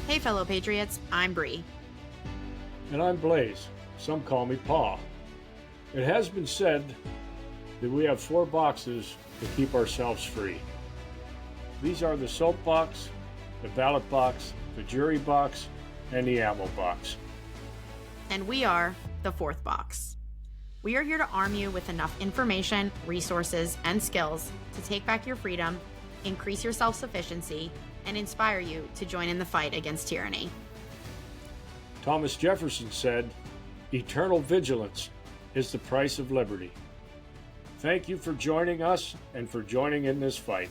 Hey, fellow patriots, I'm Bree. And I'm Blaze. Some call me Pa. It has been said that we have 4 boxes to keep ourselves free. These are the soap box, the ballot box, the jury box, and the ammo box. And we are the 4th box. We are here to arm you with enough information, resources, and skills to take back your freedom, increase your self-sufficiency, and inspire you to join in the fight against tyranny. Thomas Jefferson said, "Eternal vigilance is the price of liberty." Thank you for joining us and for joining in this fight.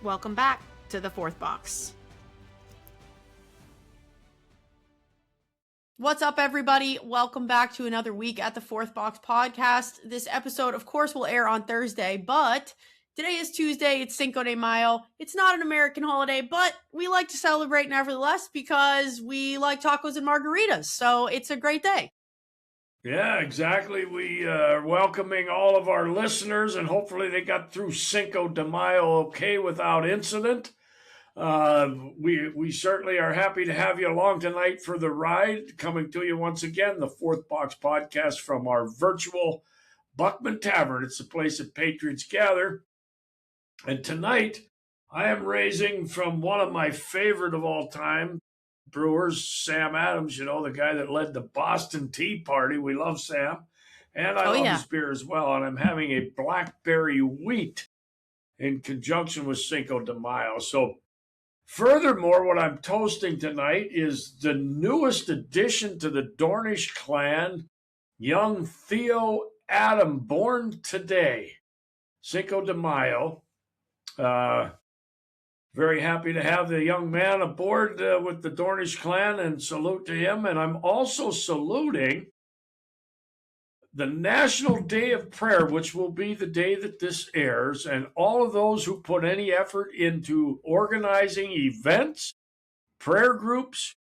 Welcome back to the 4th box. What's up, everybody? Welcome back to another week at the 4th Box podcast. This episode, of course, will air on Thursday, but today is Tuesday. It's Cinco de Mayo. It's not an American holiday, but we like to celebrate nevertheless because we like tacos and margaritas. So it's a great day. Yeah, exactly. We are welcoming all of our listeners, and hopefully they got through Cinco de Mayo okay without incident. We certainly are happy to have you along tonight for the ride. Coming to you once again, the 4th Box podcast from our virtual Buckman Tavern. It's a place that patriots gather. And tonight, I am raising from one of my favorite of all time brewers, Sam Adams, the guy that led the Boston Tea Party. We love Sam. And I love his beer as well. And I'm having a blackberry wheat in conjunction with Cinco de Mayo. So furthermore, what I'm toasting tonight is the newest addition to the Dornish clan, young Theo Adam, born today, Cinco de Mayo. Very happy to have the young man aboard with the Dornish clan, and salute to him. And I'm also saluting the National Day of Prayer, which will be the day that this airs, and all of those who put any effort into organizing events, prayer groups,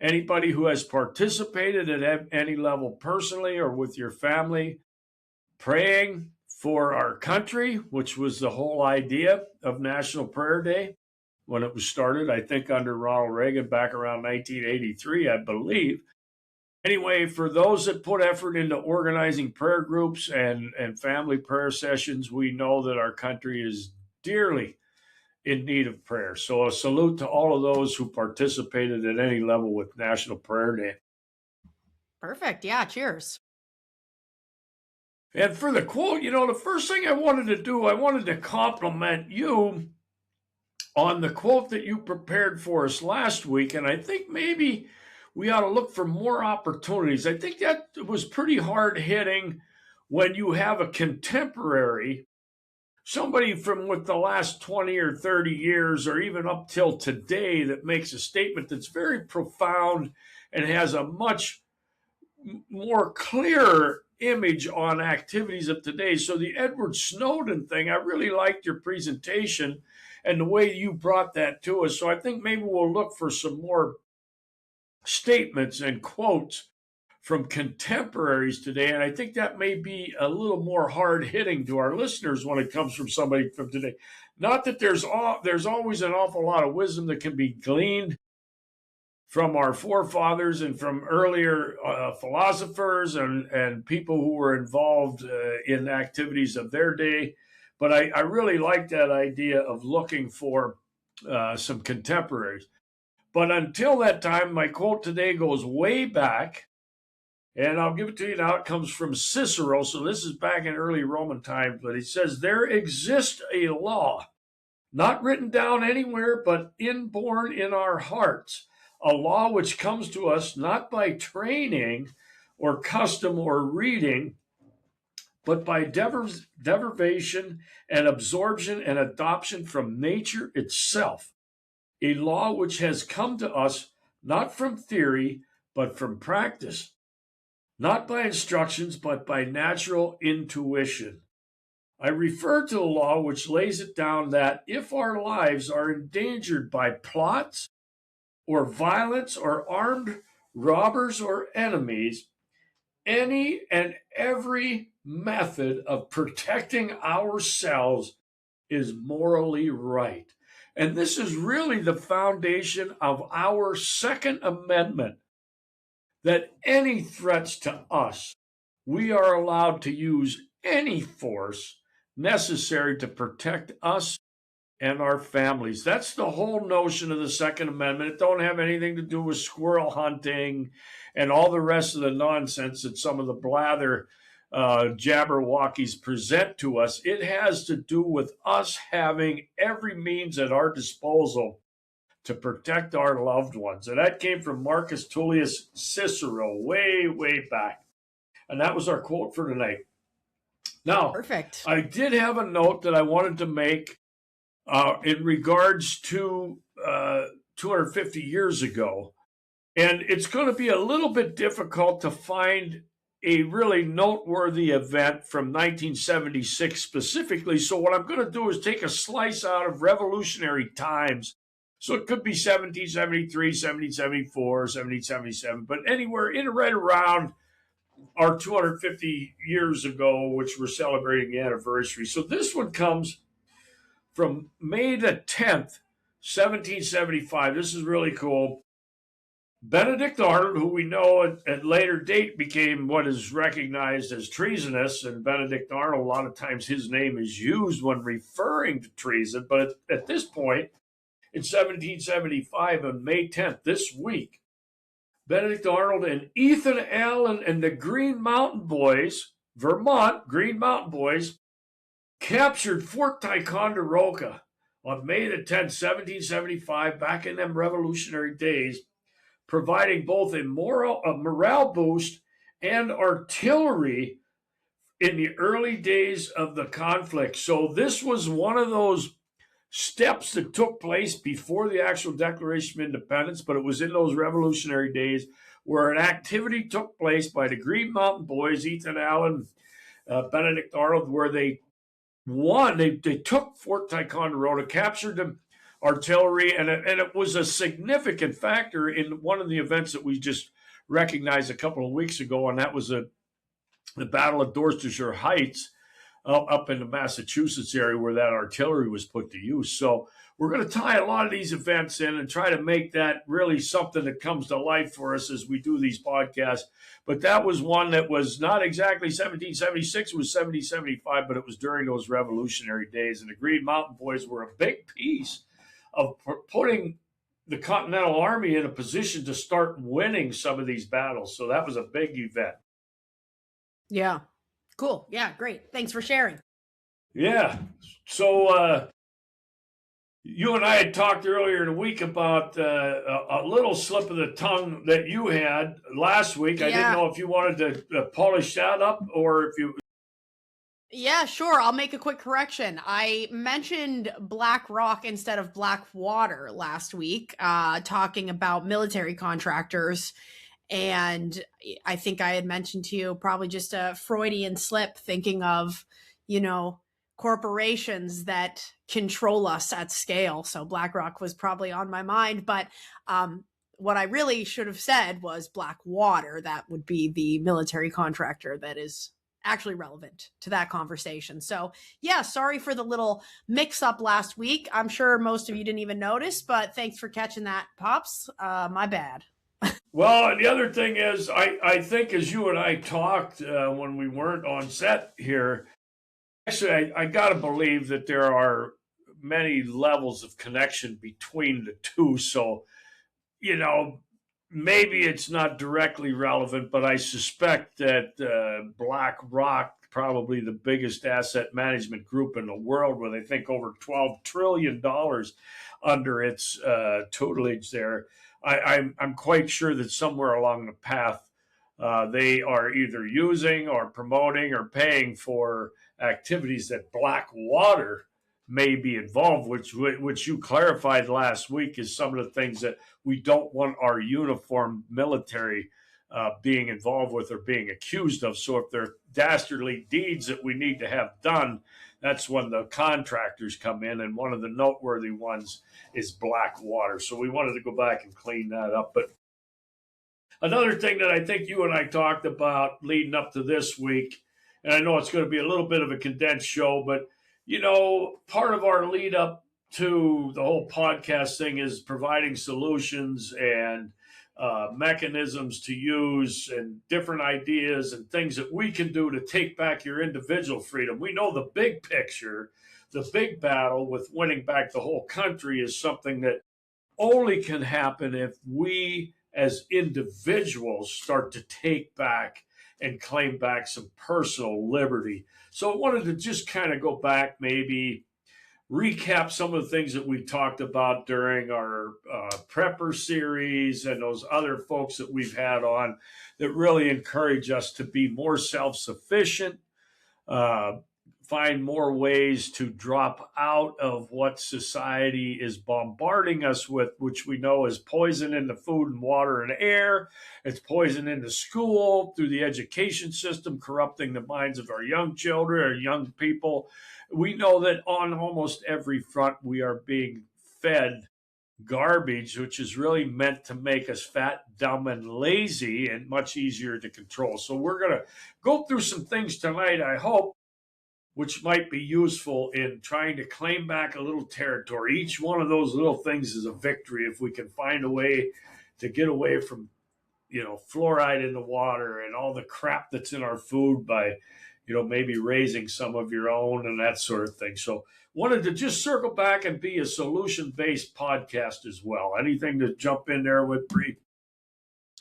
anybody who has participated at any level personally or with your family, praying for our country, which was the whole idea of National Prayer Day when it was started, I think under Ronald Reagan back around 1983, I believe. Anyway, for those that put effort into organizing prayer groups and family prayer sessions, we know that our country is dearly in need of prayer. So a salute to all of those who participated at any level with National Prayer Day. Perfect. Yeah, cheers. And for the quote, the first thing I wanted to do, I wanted to compliment you on the quote that you prepared for us last week. And I think maybe we ought to look for more opportunities. I think that was pretty hard hitting when you have a contemporary, somebody from with the last 20 or 30 years or even up till today that makes a statement that's very profound and has a much more clear image on activities of today. So the Edward Snowden thing, I really liked your presentation and the way you brought that to us. So I think maybe we'll look for some more statements and quotes from contemporaries today. And I think that may be a little more hard hitting to our listeners when it comes from somebody from today. Not that there's always an awful lot of wisdom that can be gleaned from our forefathers and from earlier philosophers and people who were involved in activities of their day. But I really like that idea of looking for some contemporaries. But until that time, my quote today goes way back, and I'll give it to you now. It comes from Cicero, so this is back in early Roman times, but he says, "There exists a law, not written down anywhere, but inborn in our hearts, a law which comes to us not by training or custom or reading, but by derivation and absorption and adoption from nature itself. A law which has come to us not from theory, but from practice, not by instructions, but by natural intuition. I refer to the law which lays it down that if our lives are endangered by plots or violence or armed robbers or enemies, any and every method of protecting ourselves is morally right." And this is really the foundation of our Second Amendment, that any threats to us, we are allowed to use any force necessary to protect us and our families. That's the whole notion of the Second Amendment. It don't have anything to do with squirrel hunting and all the rest of the nonsense that some of the blather jabberwockies present to us. It has to do with us having every means at our disposal to protect our loved ones. And that came from Marcus Tullius Cicero way, way back. And that was our quote for tonight. Now, Perfect. I did have a note that I wanted to make in regards to 250 years ago. And it's going to be a little bit difficult to find a really noteworthy event from 1976 specifically. So what I'm going to do is take a slice out of revolutionary times. So it could be 1773, 1774, 1777, but anywhere in right around our 250 years ago, which we're celebrating the anniversary. So this one comes from May the 10th, 1775. This is really cool. Benedict Arnold, who we know at later date became what is recognized as treasonous, and Benedict Arnold, a lot of times his name is used when referring to treason, but at this point, in 1775, on May 10th, this week, Benedict Arnold and Ethan Allen and the Green Mountain Boys, Vermont Green Mountain Boys, captured Fort Ticonderoga on May the 10th, 1775, back in them revolutionary days, providing both a morale boost and artillery in the early days of the conflict. So this was one of those steps that took place before the actual Declaration of Independence, but it was in those revolutionary days where an activity took place by the Green Mountain Boys, Ethan Allen, Benedict Arnold, where they won. They took Fort Ticonderoga, captured the artillery, and it was a significant factor in one of the events that we just recognized a couple of weeks ago, and that was the Battle of Dorsetshire Heights up in the Massachusetts area where that artillery was put to use. So we're going to tie a lot of these events in and try to make that really something that comes to life for us as we do these podcasts. But that was one that was not exactly 1776, it was 1775, but it was during those revolutionary days. And the Green Mountain Boys were a big piece of putting the Continental Army in a position to start winning some of these battles. So that was a big event. Yeah. Cool. Yeah, great. Thanks for sharing. Yeah. So you and I had talked earlier in the week about a little slip of the tongue that you had last week. I didn't know if you wanted to polish that up or if you... Yeah, sure. I'll make a quick correction. I mentioned Black Rock instead of Black Water last week, talking about military contractors. And I think I had mentioned to you probably just a Freudian slip, thinking of, corporations that control us at scale. So BlackRock was probably on my mind. But what I really should have said was Black Water. That would be the military contractor that is actually relevant to that conversation. So yeah, sorry for the little mix up last week. I'm sure most of you didn't even notice, but thanks for catching that, Pops. My bad. Well, the other thing is, I think as you and I talked when we weren't on set here, actually, I got to believe that there are many levels of connection between the two. So, maybe it's not directly relevant, but I suspect that Black Rock, probably the biggest asset management group in the world, with I think over $12 trillion under its tutelage there, I'm quite sure that somewhere along the path, they are either using or promoting or paying for activities that Black Water may be involved, which you clarified last week is some of the things that we don't want our uniformed military being involved with or being accused of. So if they're dastardly deeds that we need to have done, that's when the contractors come in, and one of the noteworthy ones is Black Water. So we wanted to go back and clean that up. But another thing that I think you and I talked about leading up to this week, and I know it's going to be a little bit of a condensed show, but, part of our lead up to the whole podcast thing is providing solutions and mechanisms to use and different ideas and things that we can do to take back your individual freedom. We know the big picture, the big battle with winning back the whole country is something that only can happen if we as individuals start to take back and claim back some personal liberty. So I wanted to just kind of go back, maybe recap some of the things that we talked about during our prepper series and those other folks that we've had on that really encourage us to be more self-sufficient, uh, find more ways to drop out of what society is bombarding us with, which we know is poison in the food and water and air. It's poison in the school through the education system, corrupting the minds of our young children, our young people. We know that on almost every front, we are being fed garbage, which is really meant to make us fat, dumb, and lazy and much easier to control. So we're going to go through some things tonight, I hope, which might be useful in trying to claim back a little territory. Each one of those little things is a victory if we can find a way to get away from, fluoride in the water and all the crap that's in our food by, maybe raising some of your own and that sort of thing. So wanted to just circle back and be a solution-based podcast as well. Anything to jump in there with, Bree?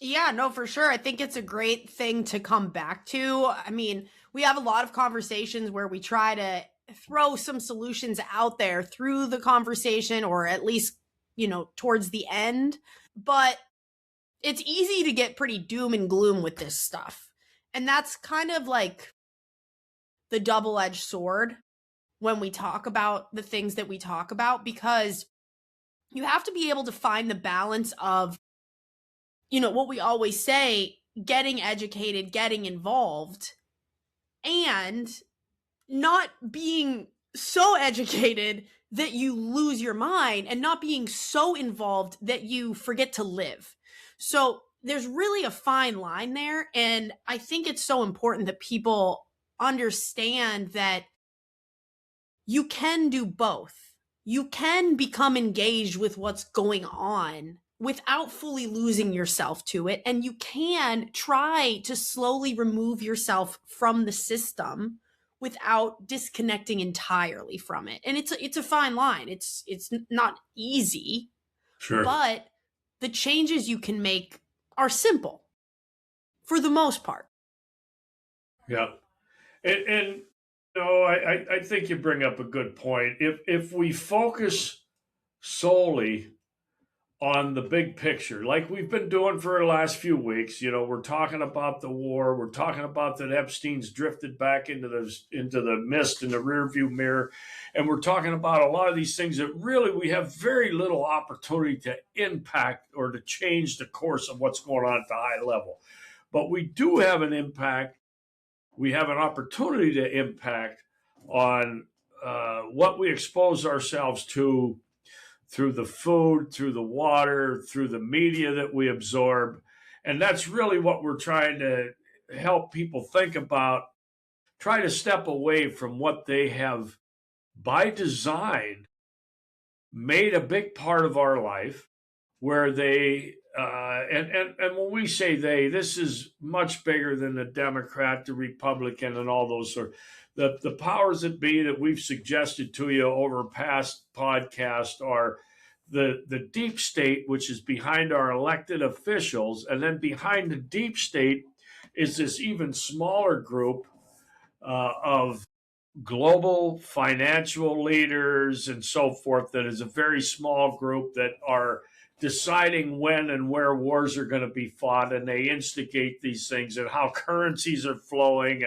Yeah, no, for sure. I think it's a great thing to come back to. I mean, we have a lot of conversations where we try to throw some solutions out there through the conversation, or at least, towards the end. But it's easy to get pretty doom and gloom with this stuff. And that's kind of like the double-edged sword when we talk about the things that we talk about, because you have to be able to find the balance of, what we always say, getting educated, getting involved, and not being so educated that you lose your mind, and not being so involved that you forget to live. So there's really a fine line there. And I think it's so important that people understand that you can do both. You can become engaged with what's going on without fully losing yourself to it. And you can try to slowly remove yourself from the system without disconnecting entirely from it. And it's a fine line. It's not easy. Sure. But the changes you can make are simple for the most part. Yeah. And I think you bring up a good point. If we focus solely on the big picture, like we've been doing for the last few weeks, we're talking about the war, we're talking about that Epstein's drifted back into the mist in the rearview mirror, and we're talking about a lot of these things that really we have very little opportunity to impact or to change the course of what's going on at the high level. But we do have an impact. We have an opportunity to impact on what we expose ourselves to through the food, through the water, through the media that we absorb. And that's really what we're trying to help people think about. Try to step away from what they have, by design, made a big part of our life, where they and when we say they, this is much bigger than the Democrat, the Republican, and all those sort. The powers that be that we've suggested to you over past podcasts are the deep state, which is behind our elected officials, and then behind the deep state is this even smaller group of global financial leaders and so forth. That is a very small group that are deciding when and where wars are going to be fought, and they instigate these things and how currencies are flowing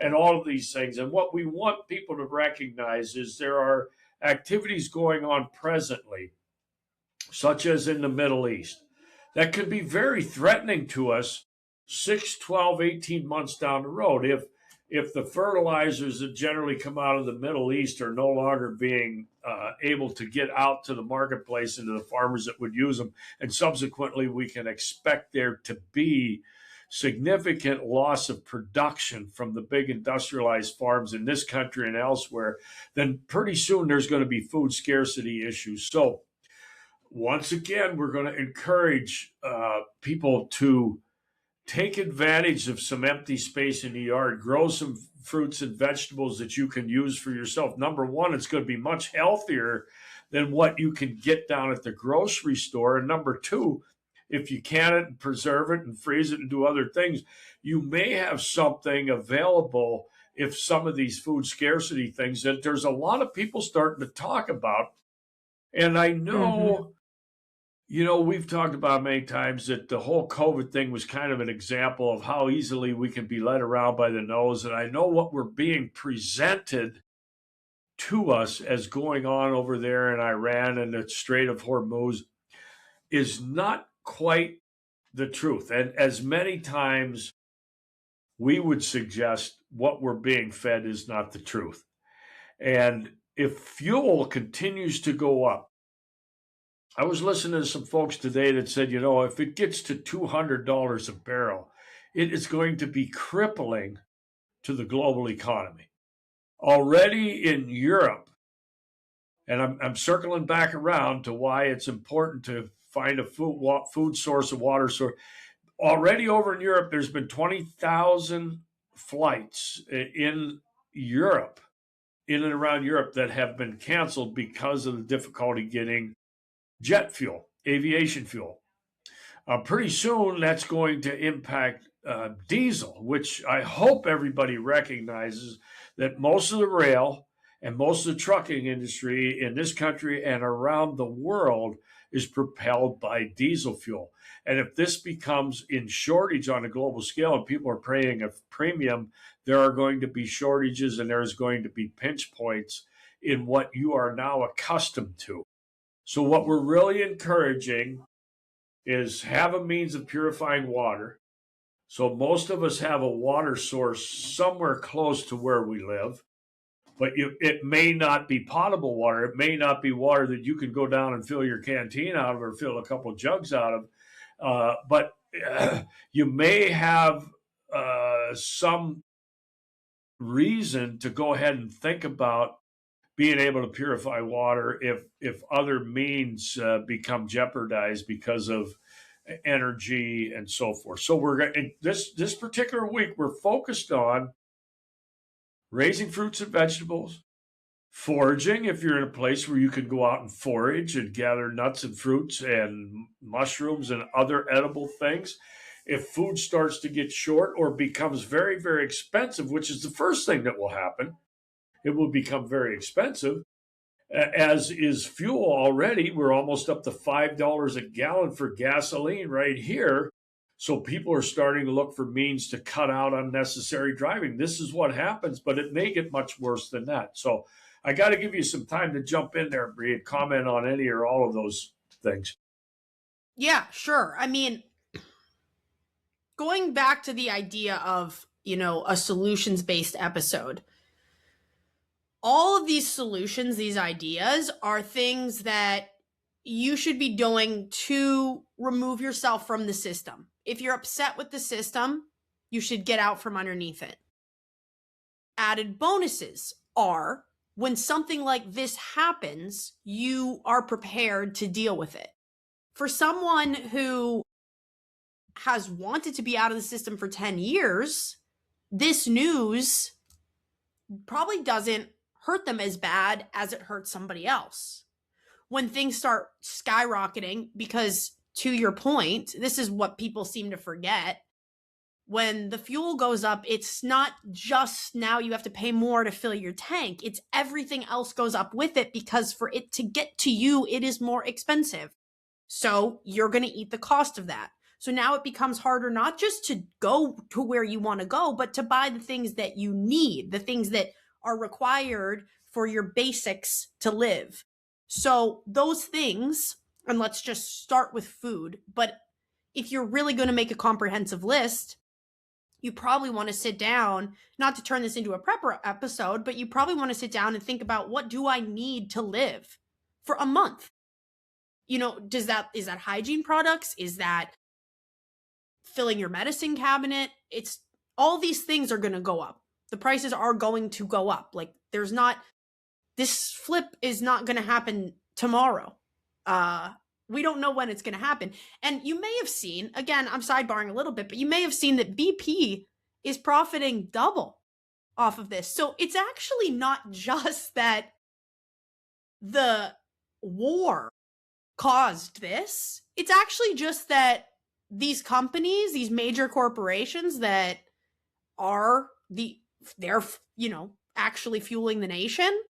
and all of these things. And what we want people to recognize is there are activities going on presently, such as in the Middle East, that could be very threatening to us 6, 12, 18 months down the road. If the fertilizers that generally come out of the Middle East are no longer being able to get out to the marketplace and to the farmers that would use them, and subsequently we can expect there to be significant loss of production from the big industrialized farms in this country and elsewhere, then pretty soon there's going to be food scarcity issues. So, once again, we're going to encourage people to take advantage of some empty space in the yard, grow some fruits and vegetables that you can use for yourself. Number one, it's going to be much healthier than what you can get down at the grocery store. And number two, if you can it and preserve it and freeze it and do other things, you may have something available if some of these food scarcity things that there's a lot of people starting to talk about. And I know, we've talked about many times that the whole COVID thing was kind of an example of how easily we can be led around by the nose. And I know what we're being presented to us as going on over there in Iran and the Strait of Hormuz is not quite the truth. And as many times we would suggest what we're being fed is not the truth. And if fuel continues to go up, I was listening to some folks today that said, if it gets to $200 a barrel, it is going to be crippling to the global economy. Already in Europe, and I'm circling back around to why it's important to find a food source, a water source. Already over in Europe, there's been 20,000 flights in Europe, in and around Europe, that have been canceled because of the difficulty getting jet fuel, aviation fuel. Pretty soon, that's going to impact diesel, which I hope everybody recognizes that most of the rail and most of the trucking industry in this country and around the world is propelled by diesel fuel. And if this becomes in shortage on a global scale and people are paying a premium, there are going to be shortages and there's going to be pinch points in what you are now accustomed to. So what we're really encouraging is have a means of purifying water. So most of us have a water source somewhere close to where we live, but it may not be potable water. It may not be water that you can go down and fill your canteen out of or fill a couple of jugs out of. But you may have some reason to go ahead and think about being able to purify water if other means become jeopardized because of energy and so forth. So we're going this particular week we're focused on raising fruits and vegetables, foraging if you're in a place where you can go out and forage and gather nuts and fruits and mushrooms and other edible things. If food starts to get short or becomes very, very expensive, which is the first thing that will happen, it will become very expensive, as is fuel already. We're almost up to $5 a gallon for gasoline right here. So people are starting to look for means to cut out unnecessary driving. This is what happens, but it may get much worse than that. So I got to give you some time to jump in there, Bree, and comment on any or all of those things. Yeah, sure. I mean, going back to the idea of, a solutions-based episode, all of these solutions, these ideas are things that you should be doing to remove yourself from the system. If you're upset with the system, you should get out from underneath it. Added bonuses are when something like this happens, you are prepared to deal with it. For someone who has wanted to be out of the system for 10 years, this news probably doesn't hurt them as bad as it hurts somebody else. When things start skyrocketing, because to your point, this is what people seem to forget. When the fuel goes up, it's not just now you have to pay more to fill your tank. It's everything else goes up with it, because for it to get to you, it is more expensive. So you're going to eat the cost of that. So now it becomes harder not just to go to where you want to go, but to buy the things that you need, the things that are required for your basics to live. So those things, and let's just start with food, but if you're really going to make a comprehensive list, you probably want to sit down, not to turn this into a prepper episode, but you probably want to sit down and think about, what do I need to live for a month? Is that hygiene products? Is that filling your medicine cabinet. It's all these things are going to go up. The prices are going to go up. Like this flip is not going to happen tomorrow. We don't know when it's going to happen. And you may have seen, again, I'm sidebarring a little bit, but you may have seen that BP is profiting double off of this. So it's actually not just that the war caused this. It's actually just that these companies, these major corporations that are they're, actually fueling the nation,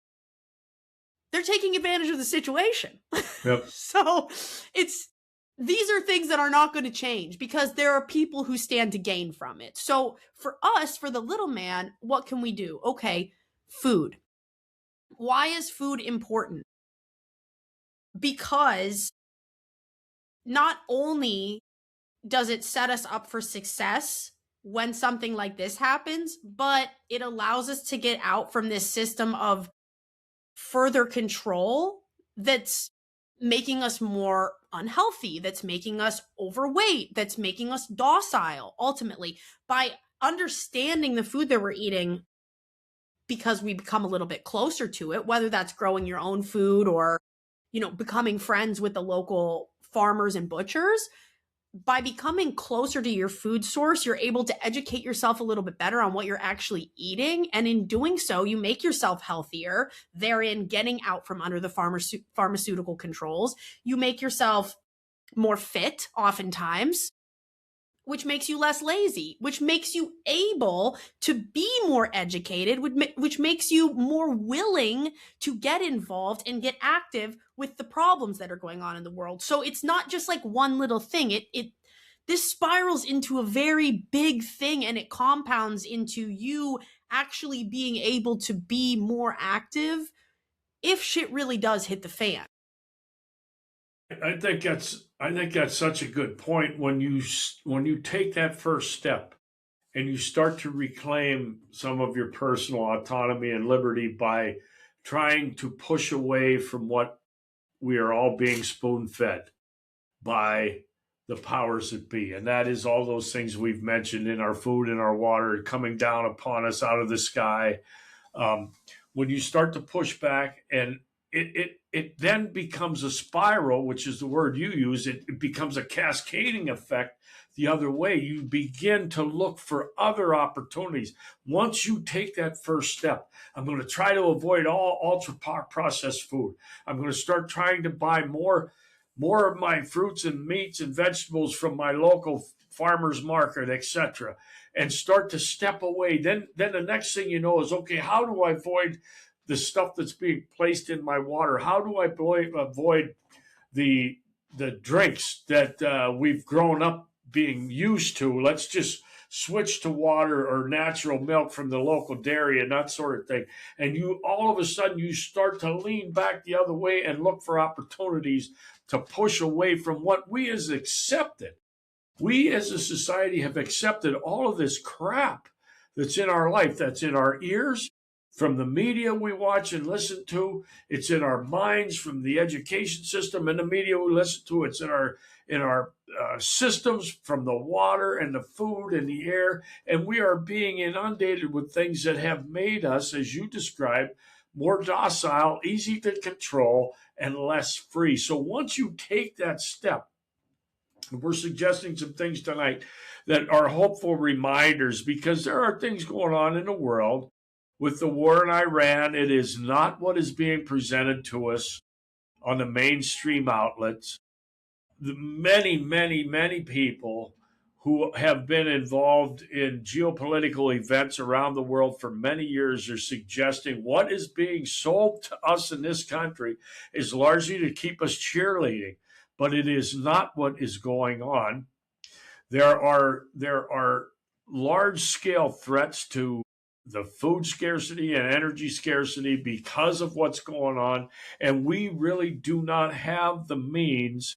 they're taking advantage of the situation. Yep. So these are things that are not going to change because there are people who stand to gain from it. So for us, for the little man, what can we do? Okay, food. Why is food important? Because not only does it set us up for success when something like this happens, but it allows us to get out from this system of further control that's making us more unhealthy, that's making us overweight, that's making us docile, ultimately. By understanding the food that we're eating, because we become a little bit closer to it, whether that's growing your own food or, becoming friends with the local farmers and butchers, by becoming closer to your food source, you're able to educate yourself a little bit better on what you're actually eating. And in doing so, you make yourself healthier, therein getting out from under the pharmaceutical controls. You make yourself more fit oftentimes, which makes you less lazy, which makes you able to be more educated, which makes you more willing to get involved and get active with the problems that are going on in the world. So it's not just like one little thing. This spirals into a very big thing, and it compounds into you actually being able to be more active if shit really does hit the fan. I think that's such a good point. When you take that first step and you start to reclaim some of your personal autonomy and liberty by trying to push away from what we are all being spoon-fed by the powers that be. And that is all those things we've mentioned in our food and our water coming down upon us out of the sky. When you start to push back, and it then becomes a spiral, which is the word you use. It becomes a cascading effect the other way. You begin to look for other opportunities. Once you take that first step, I'm going to try to avoid all ultra-processed food. I'm going to start trying to buy more of my fruits and meats and vegetables from my local farmer's market, etc., and start to step away. Then the next thing you know is, okay, how do I avoid the stuff that's being placed in my water? How do I avoid the drinks that we've grown up being used to? Let's just switch to water or natural milk from the local dairy and that sort of thing. And you all of a sudden you start to lean back the other way and look for opportunities to push away from what we as accepted. We as a society have accepted all of this crap that's in our life, that's in our ears, from the media we watch and listen to. It's in our minds from the education system and the media we listen to. It's in our systems from the water and the food and the air. And we are being inundated with things that have made us, as you described, more docile, easy to control, and less free. So once you take that step, we're suggesting some things tonight that are hopeful reminders, because there are things going on in the world. With the war in Iran, it is not what is being presented to us on the mainstream outlets. The many people who have been involved in geopolitical events around the world for many years are suggesting what is being sold to us in this country is largely to keep us cheerleading, but it is not what is going on. There are large-scale threats to the food scarcity and energy scarcity because of what's going on, and we really do not have the means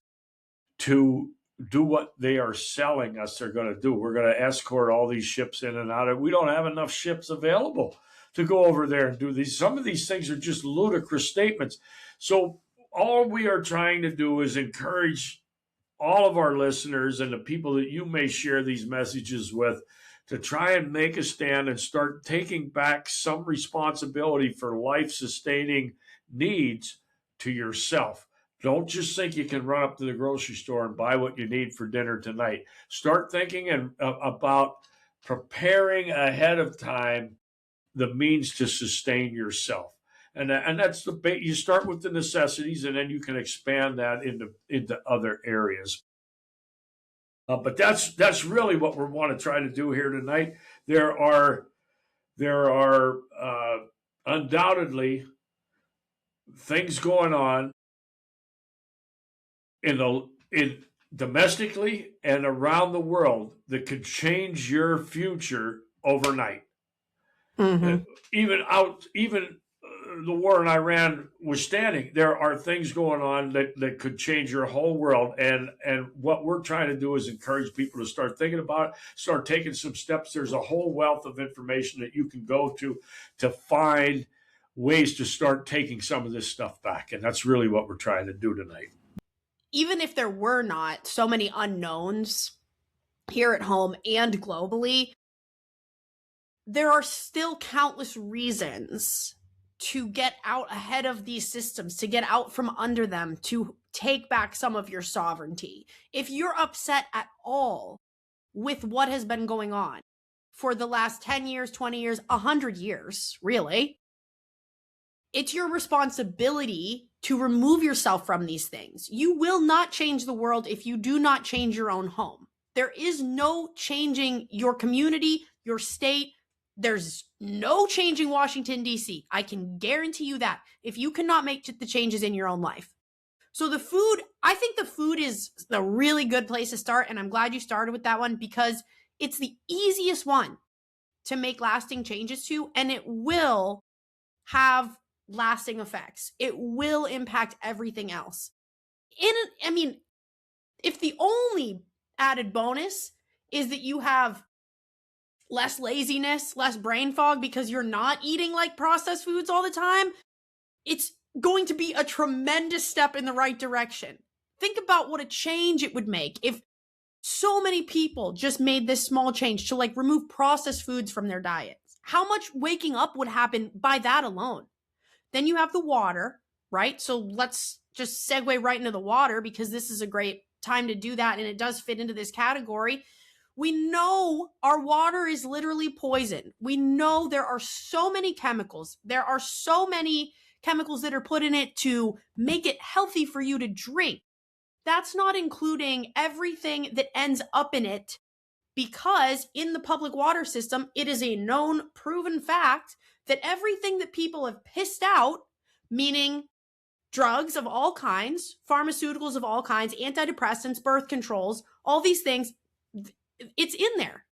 to do what they are selling us they're going to do. We're going to escort all these ships in and out. We don't have enough ships available to go over there and do these. Some of these things are just ludicrous statements. So all we are trying to do is encourage all of our listeners and the people that you may share these messages with to try and make a stand and start taking back some responsibility for life sustaining needs to yourself. Don't just think you can run up to the grocery store and buy what you need for dinner tonight. Start thinking about preparing ahead of time the means to sustain yourself. And that's you start with the necessities, and then you can expand that into other areas. But that's really what we want to try to do here tonight. There are undoubtedly things going on in domestically and around the world that could change your future overnight. Mm-hmm. Even the war in Iran was standing, there are things going on that could change your whole world. And what we're trying to do is encourage people to start thinking about it, start taking some steps. There's a whole wealth of information that you can go to find ways to start taking some of this stuff back. And that's really what we're trying to do tonight. Even if there were not so many unknowns here at home and globally, there are still countless reasons to get out ahead of these systems, to get out from under them, to take back some of your sovereignty. If you're upset at all with what has been going on for the last 10 years, 20 years, 100 years, really, it's your responsibility to remove yourself from these things. You will not change the world if you do not change your own home. There is no changing your community, your state. There's no changing Washington, D.C. I can guarantee you that if you cannot make the changes in your own life. So the food, I think the food is a really good place to start. And I'm glad you started with that one because it's the easiest one to make lasting changes to, and it will have lasting effects. It will impact everything else. If the only added bonus is that you have less laziness, less brain fog because you're not eating like processed foods all the time, it's going to be a tremendous step in the right direction. Think about what a change it would make if so many people just made this small change to like remove processed foods from their diets. How much waking up would happen by that alone? Then you have the water, right? So let's just segue right into the water because this is a great time to do that and it does fit into this category. We know our water is literally poison. We know there are so many chemicals. There are so many chemicals that are put in it to make it healthy for you to drink. That's not including everything that ends up in it because in the public water system, it is a known, proven fact that everything that people have pissed out, meaning drugs of all kinds, pharmaceuticals of all kinds, antidepressants, birth controls, all these things, it's in there.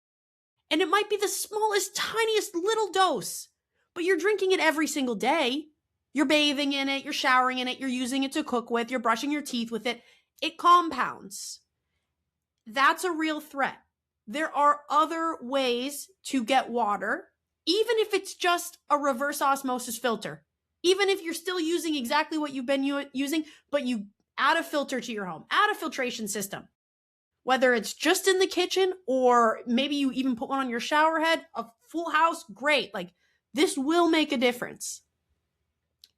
And it might be the smallest, tiniest little dose, but you're drinking it every single day. You're bathing in it, you're showering in it, you're using it to cook with, you're brushing your teeth with it. It compounds. That's a real threat. There are other ways to get water, even if it's just a reverse osmosis filter. Even if you're still using exactly what you've been using, but you add a filter to your home, add a filtration system. Whether it's just in the kitchen or maybe you even put one on your shower head, a full house, great. Like this will make a difference.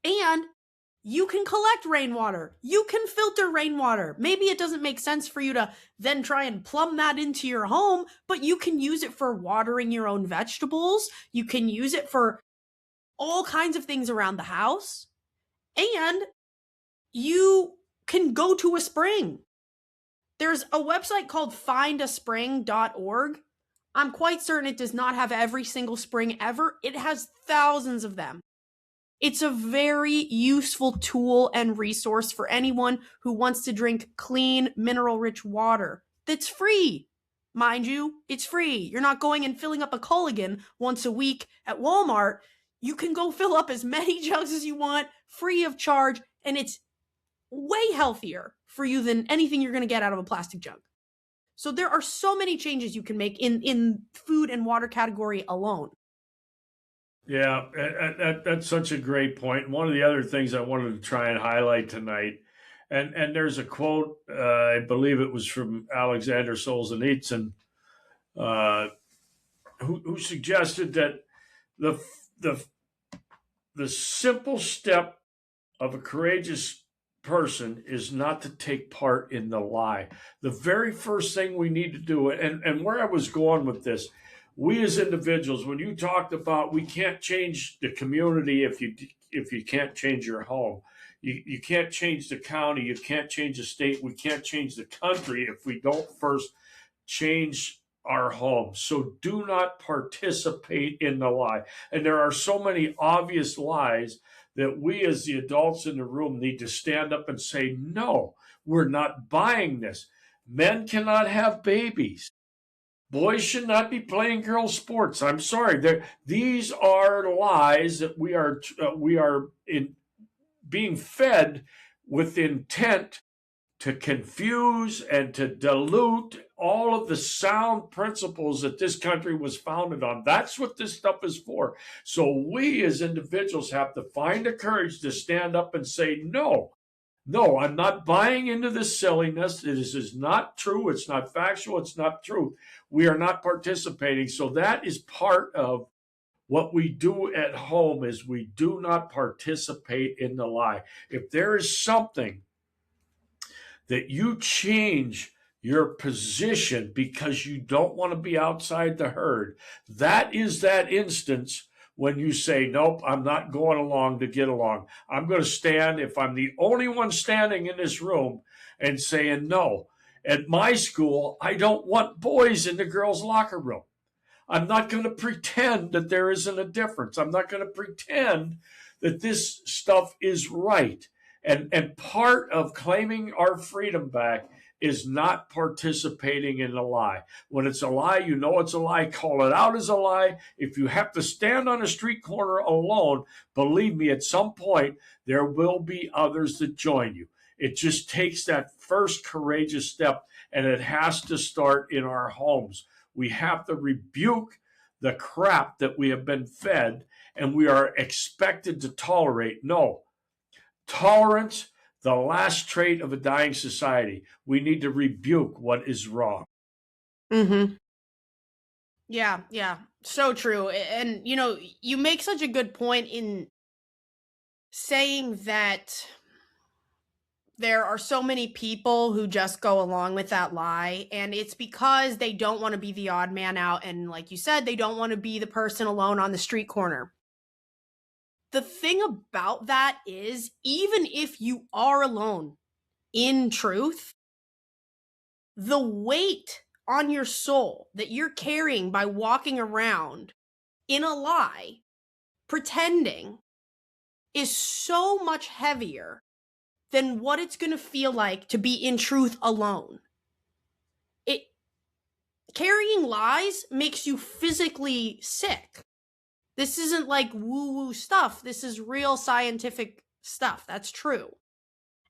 And you can collect rainwater. You can filter rainwater. Maybe it doesn't make sense for you to then try and plumb that into your home, but you can use it for watering your own vegetables. You can use it for all kinds of things around the house. And you can go to a spring. There's a website called findaspring.org. I'm quite certain it does not have every single spring ever. It has thousands of them. It's a very useful tool and resource for anyone who wants to drink clean, mineral-rich water that's free. Mind you, it's free. You're not going and filling up a Culligan once a week at Walmart. You can go fill up as many jugs as you want, free of charge, and it's way healthier for you than anything you're going to get out of a plastic jug. So there are so many changes you can make in food and water category alone. Yeah, that's such a great point. One of the other things I wanted to try and highlight tonight And there's a quote, I believe it was from Alexander Solzhenitsyn, uh, who suggested that the the the simple step of a courageous person is not to take part in the lie. The very first thing we need to do, and where I was going with this, we as individuals, when you talked about we can't change the community if you can't change your home. You can't change the county, you can't change the state, we can't change the country if we don't first change our homes. So do not participate in the lie. And there are so many obvious lies that we as the adults in the room need to stand up and say, no, we're not buying this. Men cannot have babies. Boys should not be playing girl sports. I'm sorry. These are lies that we are being fed with intent to confuse and to dilute all of the sound principles that this country was founded on. That's what this stuff is for. So we as individuals have to find the courage to stand up and say, no, no, I'm not buying into this silliness. This is not true. It's not factual. It's not truth. We are not participating. So that is part of what we do at home is we do not participate in the lie. If there is something that you change your position because you don't want to be outside the herd, that is that instance when you say, nope, I'm not going along to get along. I'm going to stand, if I'm the only one standing in this room and saying, no, at my school, I don't want boys in the girls' locker room. I'm not going to pretend that there isn't a difference. I'm not going to pretend that this stuff is right. And part of claiming our freedom back is not participating in a lie. When it's a lie, you know it's a lie. Call it out as a lie. If you have to stand on a street corner alone, believe me, at some point, there will be others that join you. It just takes that first courageous step, and it has to start in our homes. We have to rebuke the crap that we have been fed and we are expected to tolerate. No. Tolerance, the last trait of a dying society. We need to rebuke what is wrong. Mm-hmm. Yeah, yeah. So true. And, you make such a good point in saying that there are so many people who just go along with that lie, and it's because they don't want to be the odd man out, and like you said, they don't want to be the person alone on the street corner. The thing about that is, even if you are alone in truth, the weight on your soul that you're carrying by walking around in a lie, pretending, is so much heavier than what it's going to feel like to be in truth alone. Carrying lies makes you physically sick. This isn't like woo-woo stuff. This is real scientific stuff. That's true.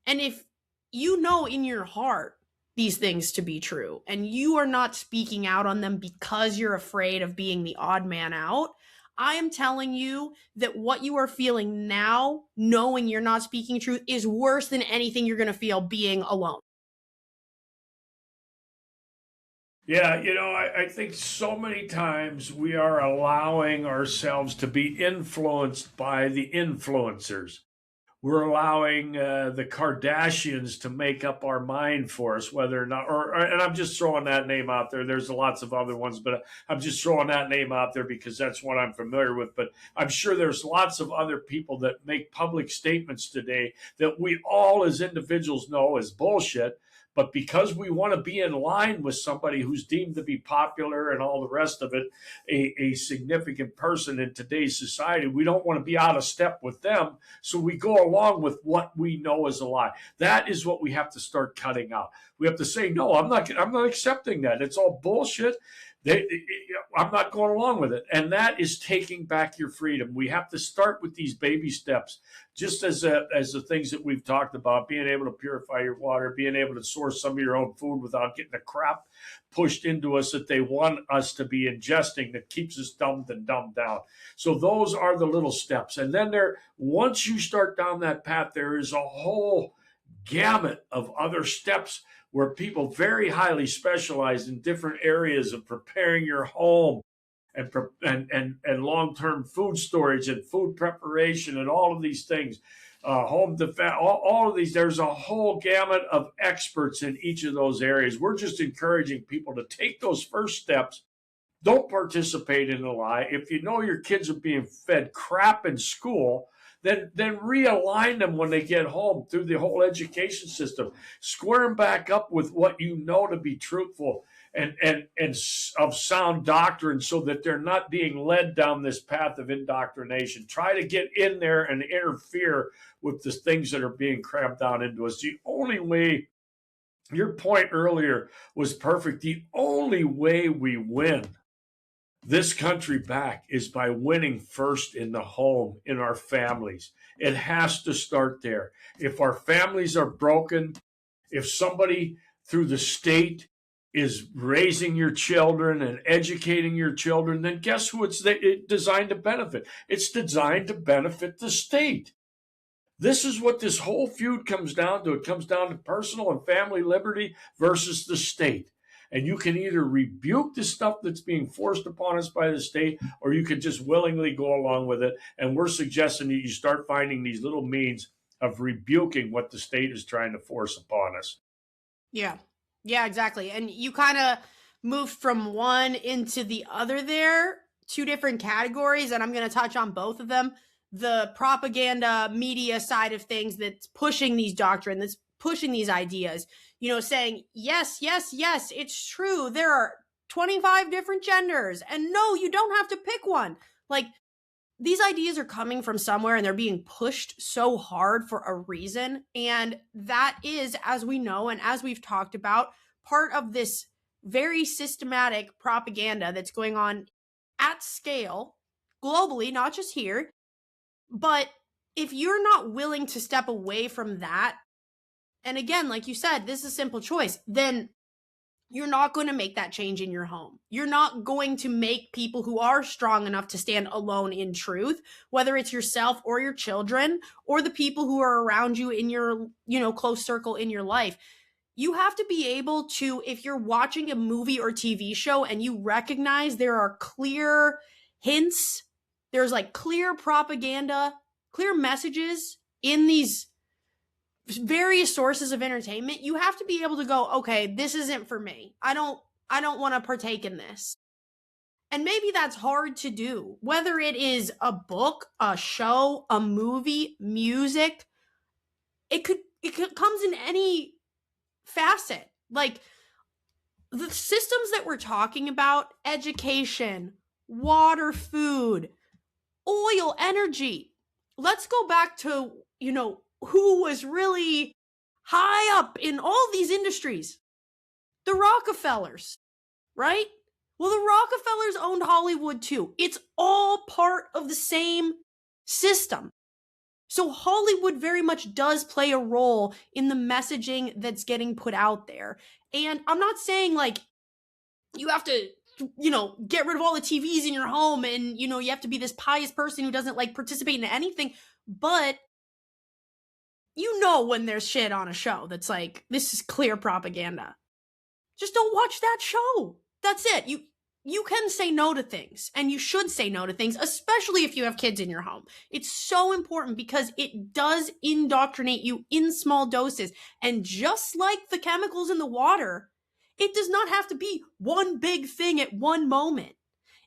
And if you know in your heart these things to be true, and you are not speaking out on them because you're afraid of being the odd man out, I am telling you that what you are feeling now, knowing you're not speaking truth, is worse than anything you're going to feel being alone. Yeah, I think so many times we are allowing ourselves to be influenced by the influencers. We're allowing the Kardashians to make up our mind for us, whether or not, and I'm just throwing that name out there. There's lots of other ones, but I'm just throwing that name out there because that's what I'm familiar with. But I'm sure there's lots of other people that make public statements today that we all as individuals know is bullshit. But because we want to be in line with somebody who's deemed to be popular and all the rest of it, a significant person in today's society, we don't want to be out of step with them. So we go along with what we know is a lie. That is what we have to start cutting out. We have to say, no, I'm not accepting that. It's all bullshit. I'm not going along with it. And that is taking back your freedom. We have to start with these baby steps, just as the things that we've talked about, being able to purify your water, being able to source some of your own food without getting the crap pushed into us that they want us to be ingesting that keeps us dumbed and dumbed down. So those are the little steps. And then once you start down that path, there is a whole gamut of other steps where people very highly specialize in different areas of preparing your home and long-term food storage and food preparation and all of these things, home defense, all of these. There's a whole gamut of experts in each of those areas. We're just encouraging people to take those first steps. Don't participate in a lie. If you know your kids are being fed crap in school, then realign them when they get home through the whole education system. Square them back up with what you know to be truthful and of sound doctrine, so that they're not being led down this path of indoctrination. Try to get in there and interfere with the things that are being crammed down into us. The only way, your point earlier was perfect. The only way we win this country back is by winning first in the home, in our families. It has to start there. If our families are broken, if somebody through the state is raising your children and educating your children, then guess who it's designed to benefit? It's designed to benefit the state. This is what this whole feud comes down to. It comes down to personal and family liberty versus the state. And you can either rebuke the stuff that's being forced upon us by the state, or you can just willingly go along with it. And we're suggesting that you start finding these little means of rebuking what the state is trying to force upon us. Yeah. Yeah, exactly. And you kind of moved from one into the other there, two different categories. And I'm going to touch on both of them. The propaganda media side of things that's pushing these doctrine, that's pushing these ideas, saying, yes, it's true. There are 25 different genders. And no, you don't have to pick one. Like, these ideas are coming from somewhere and they're being pushed so hard for a reason. And that is, as we know, and as we've talked about, part of this very systematic propaganda that's going on at scale globally, not just here. But if you're not willing to step away from that, and again, like you said, this is a simple choice, then you're not going to make that change in your home. You're not going to make people who are strong enough to stand alone in truth, whether it's yourself or your children or the people who are around you in your, close circle in your life. You have to be able to, if you're watching a movie or TV show and you recognize there are clear hints, there's like clear propaganda, clear messages in these various sources of entertainment, you have to be able to go, okay, this isn't for me. I don't want to partake in this. And maybe that's hard to do, whether it is a book, a show, a movie, music. It comes in any facet. Like the systems that we're talking about, education, water, food, oil, energy. Let's go back to, who was really high up in all these industries. The Rockefellers, right? Well, the Rockefellers owned Hollywood too. It's all part of the same system. So Hollywood very much does play a role in the messaging that's getting put out there. And I'm not saying like you have to, get rid of all the TVs in your home and, you have to be this pious person who doesn't like participate in anything. But when there's shit on a show that's like, this is clear propaganda. Just don't watch that show. That's it. You can say no to things, and you should say no to things, especially if you have kids in your home. It's so important because it does indoctrinate you in small doses. And just like the chemicals in the water, it does not have to be one big thing at one moment.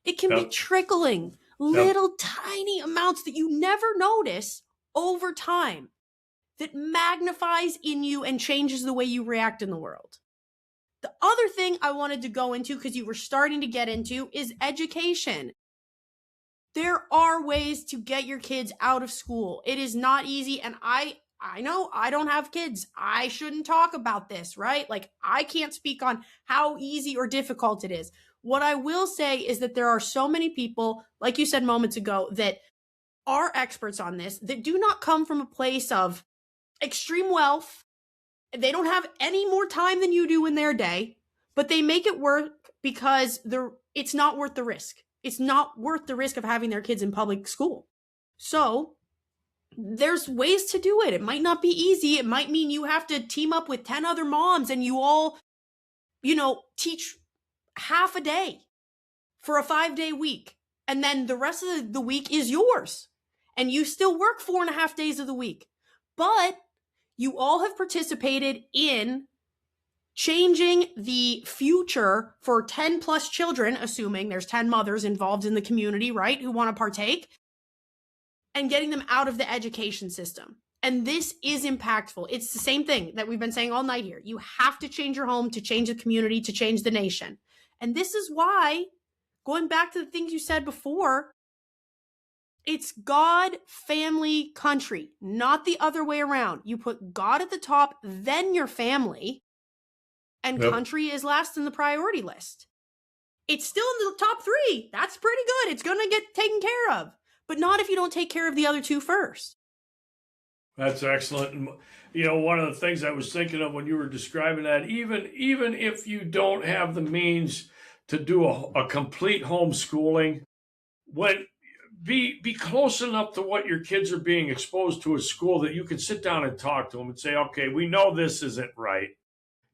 It can be trickling little tiny amounts that you never notice over time that magnifies in you and changes the way you react in the world. The other thing I wanted to go into, because you were starting to get into, is education. There are ways to get your kids out of school. It is not easy, and I know I don't have kids. I shouldn't talk about this, right? Like, I can't speak on how easy or difficult it is. What I will say is that there are so many people, like you said moments ago, that are experts on this, that do not come from a place of extreme wealth. They don't have any more time than you do in their day, but they make it work because it's not worth the risk. It's not worth the risk of having their kids in public school. So there's ways to do it. It might not be easy. It might mean you have to team up with 10 other moms and you all, teach half a day for a 5-day week. And then the rest of the week is yours. And you still work 4.5 days of the week. But you all have participated in changing the future for 10 plus children, assuming there's 10 mothers involved in the community, right, who want to partake, and getting them out of the education system. And this is impactful. It's the same thing that we've been saying all night here. You have to change your home to change the community, to change the nation. And this is why, going back to the things you said before, it's God, family, country, not the other way around. You put God at the top, then your family, and country is last in the priority list. It's still in the top 3. That's pretty good. It's going to get taken care of, but not if you don't take care of the other 2 first. That's excellent. And, one of the things I was thinking of when you were describing that, even if you don't have the means to do a complete homeschooling, be close enough to what your kids are being exposed to at school that you can sit down and talk to them and say, okay, we know this isn't right.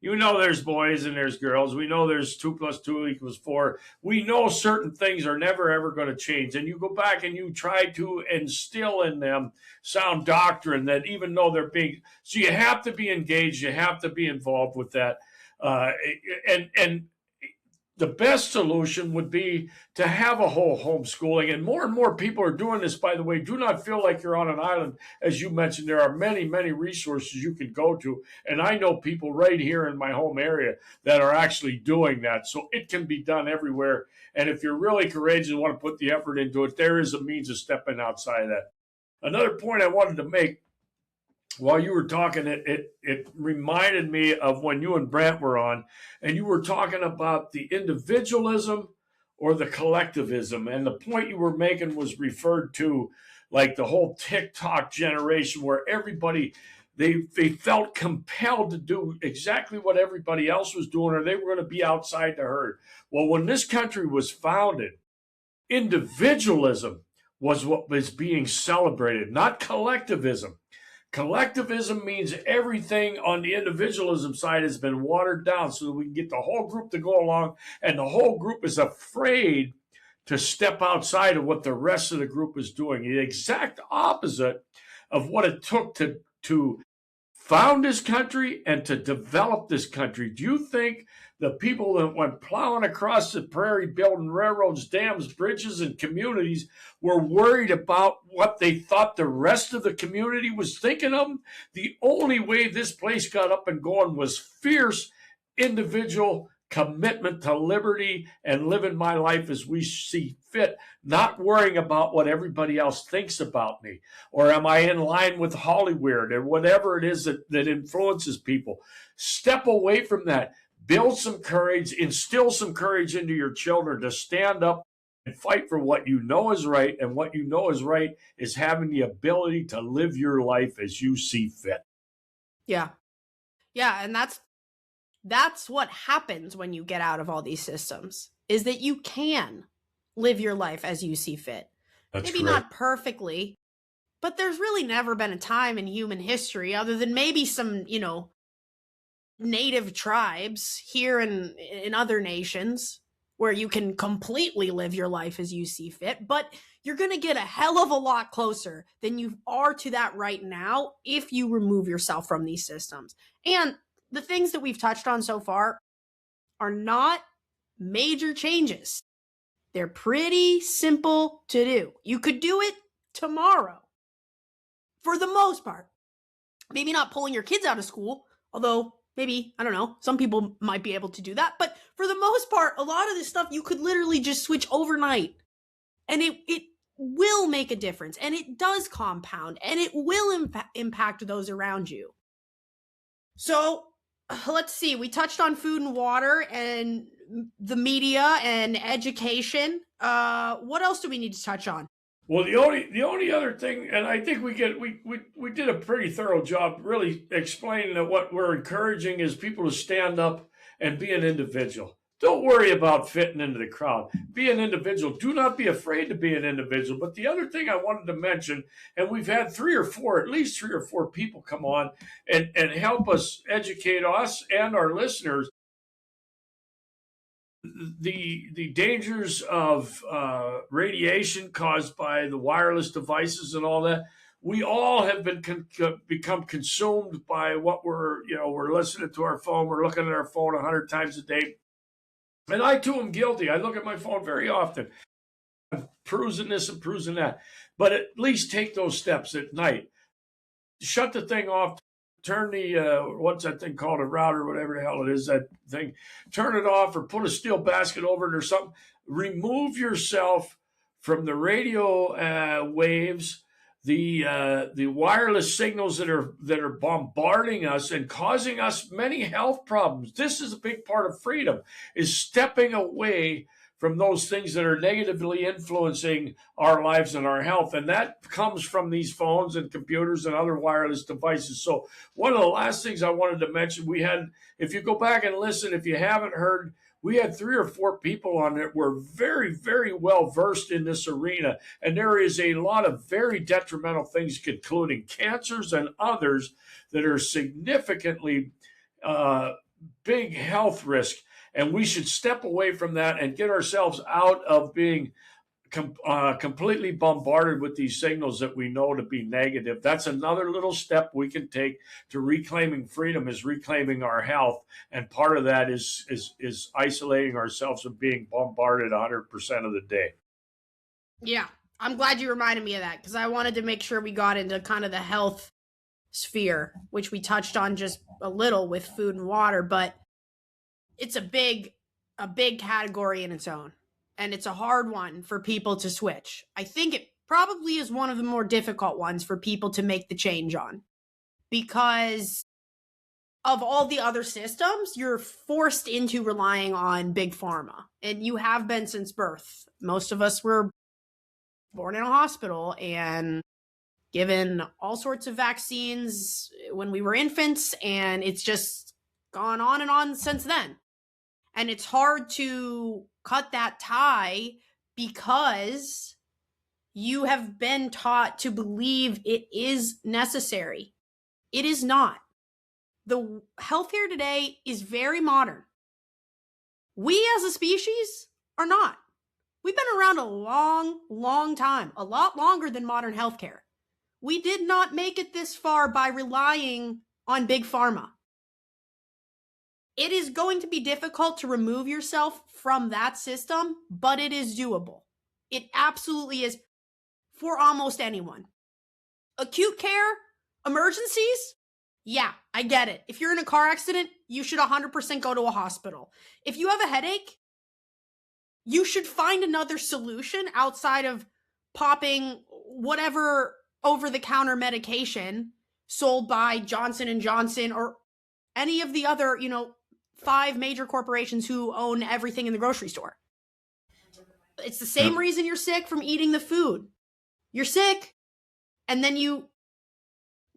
There's boys and there's girls. We know there's 2 + 2 = 4. We know certain things are never, ever going to change. And you go back and you try to instill in them sound doctrine that even though they're being, so you have to be engaged. You have to be involved with that. And the best solution would be to have a whole homeschooling. And more people are doing this, by the way. Do not feel like you're on an island. As you mentioned, there are many, many resources you can go to. And I know people right here in my home area that are actually doing that. So it can be done everywhere. And if you're really courageous and want to put the effort into it, there is a means of stepping outside of that. Another point I wanted to make, while you were talking, it reminded me of when you and Brent were on, and you were talking about the individualism or the collectivism. And the point you were making was referred to like the whole TikTok generation, where everybody, they felt compelled to do exactly what everybody else was doing, or they were going to be outside the herd. Well, when this country was founded, individualism was what was being celebrated, not collectivism. Collectivism means everything on the individualism side has been watered down so that we can get the whole group to go along, and the whole group is afraid to step outside of what the rest of the group is doing. The exact opposite of what it took to found this country and to develop this country. Do you think the people that went plowing across the prairie, building railroads, dams, bridges, and communities were worried about what they thought the rest of the community was thinking of them? The only way this place got up and going was fierce individual commitment to liberty and living my life as we see fit, not worrying about what everybody else thinks about me, or am I in line with Hollywood, or whatever it is that influences people. Step away from that. Build some courage, instill some courage into your children to stand up and fight for what you know is right. And what you know is right is having the ability to live your life as you see fit. Yeah. Yeah. And that's what happens when you get out of all these systems, is that you can live your life as you see fit. That's maybe correct. not perfectly, but there's really never been a time in human history, other than maybe some, native tribes here and in other nations, where you can completely live your life as you see fit. But you're going to get a hell of a lot closer than you are to that right now if you remove yourself from these systems. And the things that we've touched on so far are not major changes. They're pretty simple to do. You could do it tomorrow, for the most part. Maybe not pulling your kids out of school, although maybe, I don't know, some people might be able to do that. But for the most part, a lot of this stuff you could literally just switch overnight. And it will make a difference. And it does compound. And it will impact those around you. So let's see. We touched on food and water and the media and education. What else do we need to touch on? Well, the only other thing, and I think we did a pretty thorough job really explaining that what we're encouraging is people to stand up and be an individual. Don't worry about fitting into the crowd. Be an individual. Do not be afraid to be an individual. But the other thing I wanted to mention, and we've had at least three or four people come on and help us educate us and our listeners the dangers of radiation caused by the wireless devices and all that. We all have been become consumed by what we're listening to our phone. We're looking at our phone 100 times a day. And I too am guilty. I look at my phone very often. I'm perusing this and perusing that. But at least take those steps at night. Shut the thing off. Turn the, what's that thing called, a router, whatever the hell it is, that thing. Turn it off or put a steel basket over it or something. Remove yourself from the radio waves, the wireless signals that are bombarding us and causing us many health problems. This is a big part of freedom, is stepping away from those things that are negatively influencing our lives and our health. And that comes from these phones and computers and other wireless devices. So one of the last things I wanted to mention, if you go back and listen, if you haven't heard, we had 3 or 4 people on that were very, very well versed in this arena. And there is a lot of very detrimental things, including cancers and others that are significantly big health risk. And we should step away from that and get ourselves out of being completely bombarded with these signals that we know to be negative. That's another little step we can take to reclaiming freedom, is reclaiming our health. And part of that is isolating ourselves from being bombarded 100% of the day. Yeah, I'm glad you reminded me of that, because I wanted to make sure we got into kind of the health sphere, which we touched on just a little with food and water, but it's a big category in its own, and it's a hard one for people to switch. I think it probably is one of the more difficult ones for people to make the change on, because of all the other systems, you're forced into relying on big pharma, and you have been since birth. Most of us were born in a hospital and given all sorts of vaccines when we were infants, and it's just gone on and on since then. And it's hard to cut that tie because you have been taught to believe it is necessary. It is not. The healthcare today is very modern. We as a species are not. We've been around a long, long time, a lot longer than modern healthcare. We did not make it this far by relying on big pharma. It is going to be difficult to remove yourself from that system, but it is doable. It absolutely is, for almost anyone. Acute care, emergencies, yeah, I get it. If you're in a car accident, you should 100% go to a hospital. If you have a headache, you should find another solution outside of popping whatever over-the-counter medication sold by Johnson & Johnson or any of the other, 5 major corporations who own everything in the grocery store. It's the same reason you're sick from eating the food. You're sick, and then you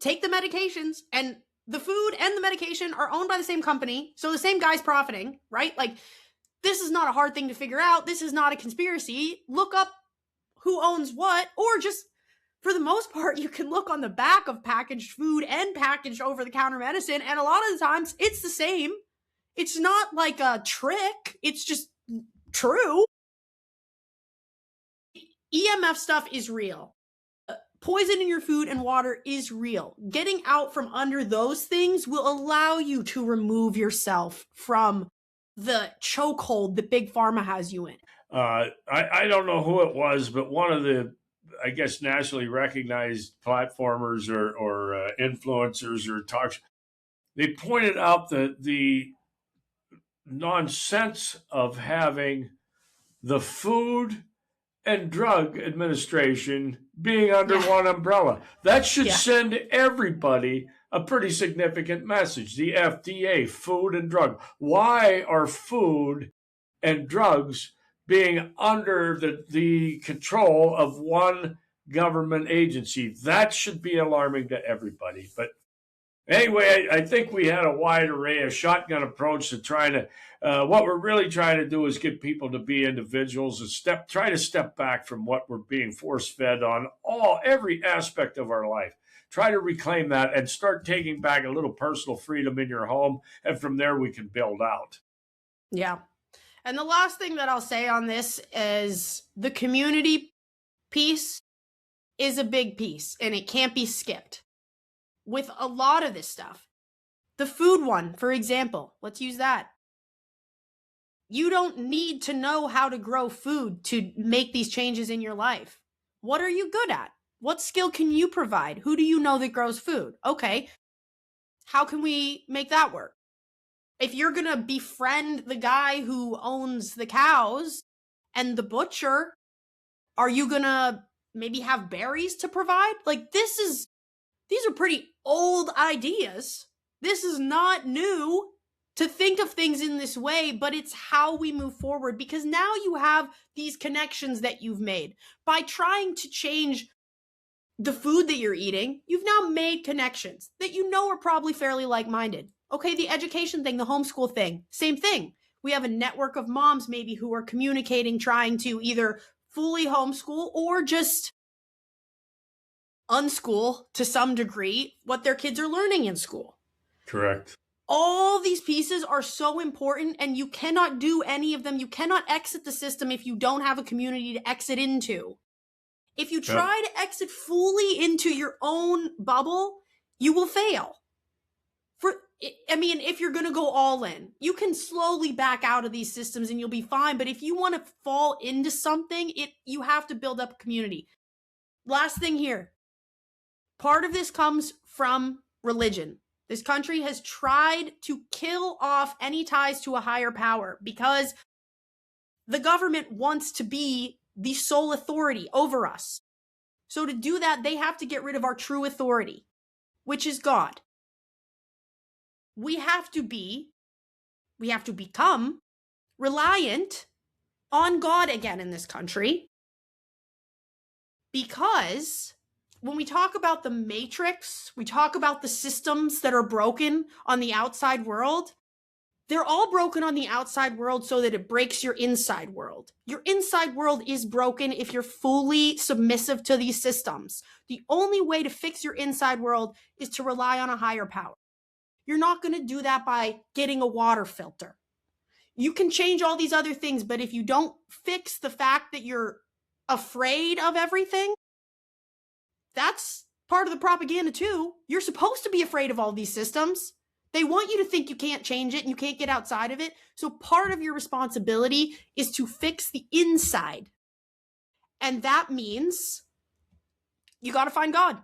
take the medications, and the food and the medication are owned by the same company, so the same guy's profiting, right? Like, this is not a hard thing to figure out. This is not a conspiracy. Look up who owns what, or just, for the most part, you can look on the back of packaged food and packaged over-the-counter medicine, and a lot of the times, it's the same. It's not like a trick. It's just true. EMF stuff is real. Poison in your food and water is real. Getting out from under those things will allow you to remove yourself from the chokehold that Big Pharma has you in. I don't know who it was, but one of the, I guess, nationally recognized platformers or influencers or talks, they pointed out that the nonsense of having the Food and Drug Administration being under one umbrella. That should send everybody a pretty significant message. The FDA, Food and Drug. Why are food and drugs being under the control of one government agency? That should be alarming to everybody. But Anyway, I think we had a wide array, a shotgun approach to trying to. What we're really trying to do is get people to be individuals and try to step back from what we're being force fed on every aspect of our life. Try to reclaim that and start taking back a little personal freedom in your home, and from there we can build out. Yeah. And the last thing that I'll say on this is the community piece is a big piece and it can't be skipped with a lot of this stuff. The food one, for example, let's use that. You don't need to know how to grow food to make these changes in your life. What are you good at? What skill can you provide? Who do you know that grows food? Okay, how can we make that work? If you're going to befriend the guy who owns the cows and the butcher, are you going to maybe have berries to provide? Like these are pretty old ideas. This is not new to think of things in this way, but it's how we move forward because now you have these connections that you've made. By trying to change the food that you're eating, you've now made connections that you know are probably fairly like-minded. Okay, the education thing, the homeschool thing, same thing. We have a network of moms maybe who are communicating, trying to either fully homeschool or just unschool to some degree what their kids are learning in school. Correct. All these pieces are so important and you cannot do any of them. You cannot exit the system if you don't have a community to exit into. If you try to exit fully into your own bubble, you will fail. If you're going to go all in, you can slowly back out of these systems and you'll be fine. But if you want to fall into something, you have to build up a community. Last thing here. Part of this comes from religion. This country has tried to kill off any ties to a higher power because the government wants to be the sole authority over us. So to do that, they have to get rid of our true authority, which is God. We have to become reliant on God again in this country because when we talk about the matrix, we talk about the systems that are broken on the outside world. They're all broken on the outside world so that it breaks your inside world. Your inside world is broken if you're fully submissive to these systems. The only way to fix your inside world is to rely on a higher power. You're not going to do that by getting a water filter. You can change all these other things, but if you don't fix the fact that you're afraid of everything, that's part of the propaganda too. You're supposed to be afraid of all these systems. They want you to think you can't change it and you can't get outside of it. So part of your responsibility is to fix the inside. And that means you got to find God.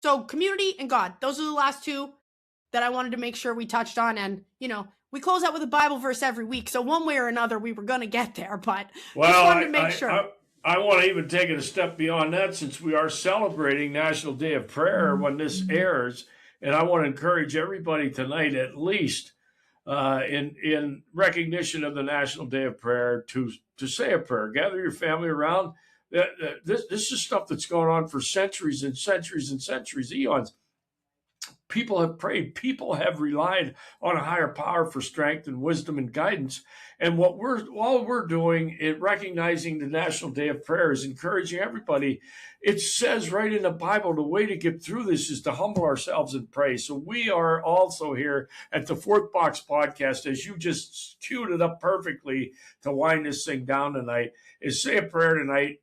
So community and God, those are the last two that I wanted to make sure we touched on. And, we close out with a Bible verse every week. So one way or another, we were going to get there, but just wanted to make sure. I want to even take it a step beyond that since we are celebrating National Day of Prayer when this airs. And I want to encourage everybody tonight, at least in recognition of the National Day of Prayer, to say a prayer. Gather your family around. This is stuff that's going on for centuries and centuries and centuries, eons. People have prayed. People have relied on a higher power for strength and wisdom and guidance. And all we're doing in recognizing the National Day of Prayer is encouraging everybody. It says right in the Bible, the way to get through this is to humble ourselves and pray. So we are also here at the Fourth Box Podcast, as you just queued it up perfectly to wind this thing down tonight, is say a prayer tonight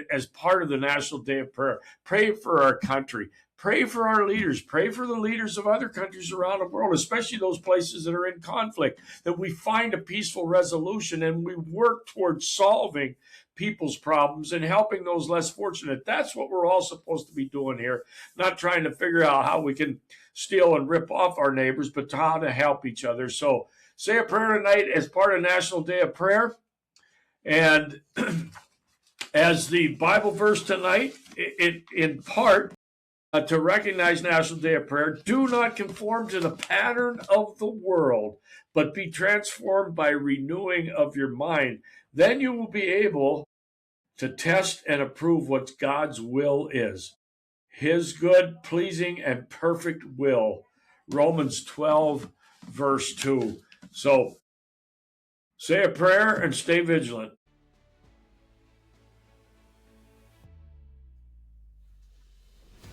as part of the National Day of Prayer. Pray for our country. Pray for our leaders. Pray for the leaders of other countries around the world, especially those places that are in conflict, that we find a peaceful resolution and we work towards solving people's problems and helping those less fortunate. That's what we're all supposed to be doing here, not trying to figure out how we can steal and rip off our neighbors, but how to help each other. So say a prayer tonight as part of National Day of Prayer. And as the Bible verse tonight, in part, to recognize National Day of Prayer, do not conform to the pattern of the world, but be transformed by renewing of your mind. Then you will be able to test and approve what God's will is, his good, pleasing, and perfect will Romans 12, verse 2. So say a prayer and stay vigilant.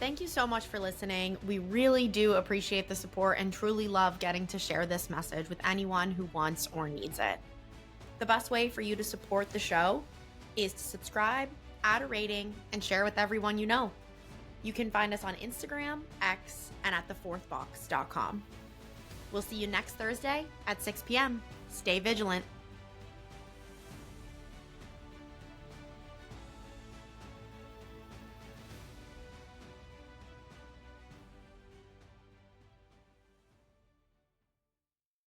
Thank you so much for listening. We really do appreciate the support and truly love getting to share this message with anyone who wants or needs it. The best way for you to support the show is to subscribe, add a rating, and share with everyone you know. You can find us on Instagram, X, and at thefourthbox.com. We'll see you next Thursday at 6 p.m. Stay vigilant.